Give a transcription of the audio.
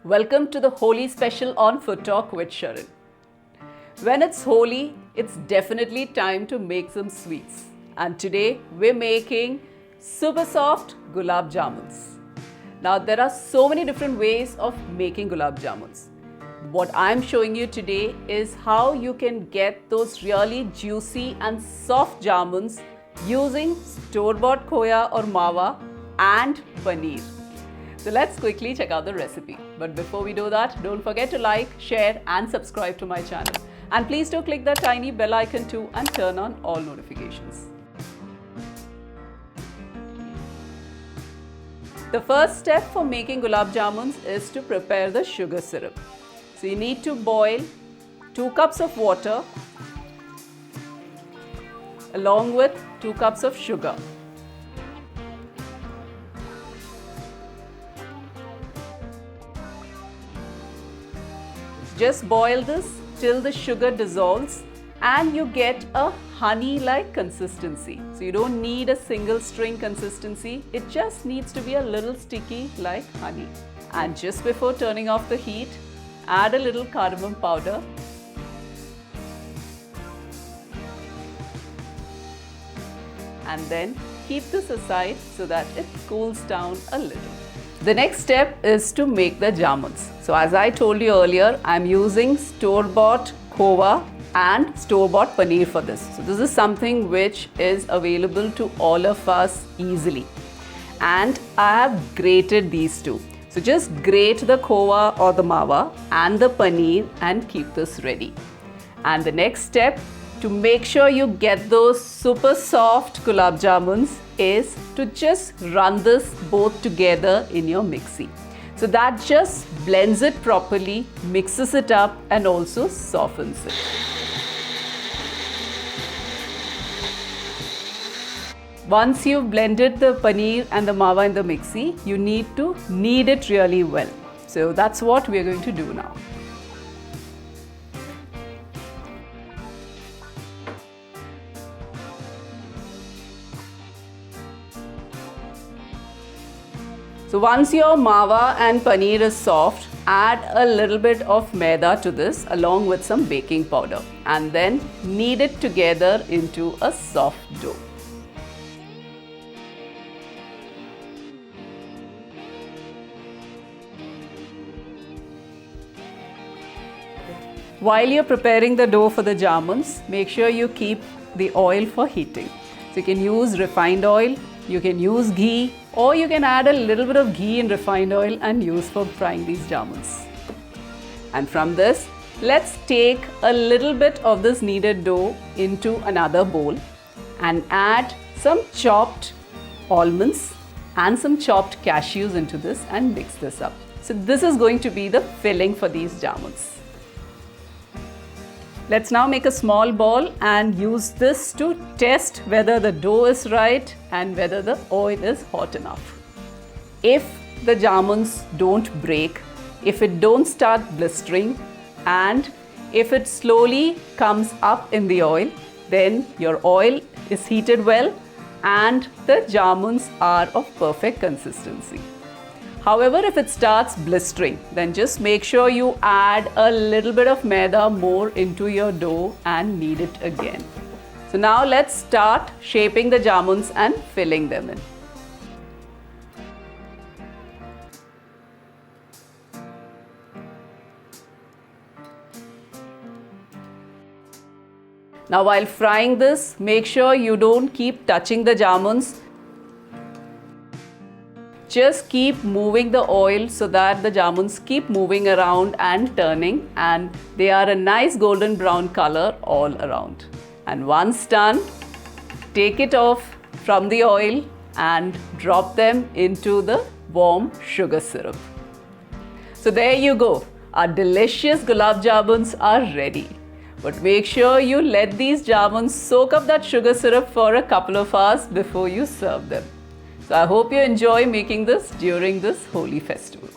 Welcome to the Holi special on Food Talk with Sharon. When it's Holi, it's definitely time to make some sweets. And today we're making super soft Gulab Jamuns. Now there are so many different ways of making Gulab Jamuns. What I'm showing you today is how you can get those really juicy and soft jamuns using store-bought Khoya or Mawa and Paneer. So let's quickly check out the recipe. But before we do that, don't forget to like, share and subscribe to my channel. And please do click that tiny bell icon too and turn on all notifications. The first step for making Gulab Jamuns is to prepare the sugar syrup. So you need to boil 2 cups of water along with 2 cups of sugar. Just boil this till the sugar dissolves and you get a honey-like consistency. So you don't need a single string consistency, it just needs to be a little sticky like honey. And just before turning off the heat, add a little cardamom powder. And then keep this aside so that it cools down a little. The next step is to make the jamuns. So as I told you earlier, I'm using store-bought Khoya and store-bought Paneer for this. So this is something which is available to all of us easily. And I have grated these two. So just grate the Khoya or the Mawa and the Paneer and keep this ready. And the next step to make sure you get those super soft Gulab Jamuns is to just run this both together in your mixie. So that just blends it properly, mixes it up and also softens it. Once you've blended the Paneer and the Mawa in the mixie, you need to knead it really well. So that's what we're going to do now. So once your Mawa and Paneer is soft, add a little bit of Maida to this along with some baking powder and then knead it together into a soft dough. While you're preparing the dough for the jamuns, make sure you keep the oil for heating. So you can use refined oil, you can use ghee, or you can add a little bit of ghee in refined oil and use for frying these jamuns. And from this, let's take a little bit of this kneaded dough into another bowl and add some chopped almonds and some chopped cashews into this and mix this up. So this is going to be the filling for these jamuns. Let's now make a small ball and use this to test whether the dough is right and whether the oil is hot enough. If the jamuns don't break, if it don't start blistering, and if it slowly comes up in the oil, then your oil is heated well and the jamuns are of perfect consistency. However, if it starts blistering, then just make sure you add a little bit of Maida more into your dough and knead it again. So now let's start shaping the jamuns and filling them in. Now while frying this, make sure you don't keep touching the jamuns. Just keep moving the oil so that the jamuns keep moving around and turning and they are a nice golden brown color all around. And once done, take it off from the oil and drop them into the warm sugar syrup. So there you go, our delicious Gulab Jamuns are ready. But make sure you let these jamuns soak up that sugar syrup for a couple of hours before you serve them. So I hope you enjoy making this during this Holi festival.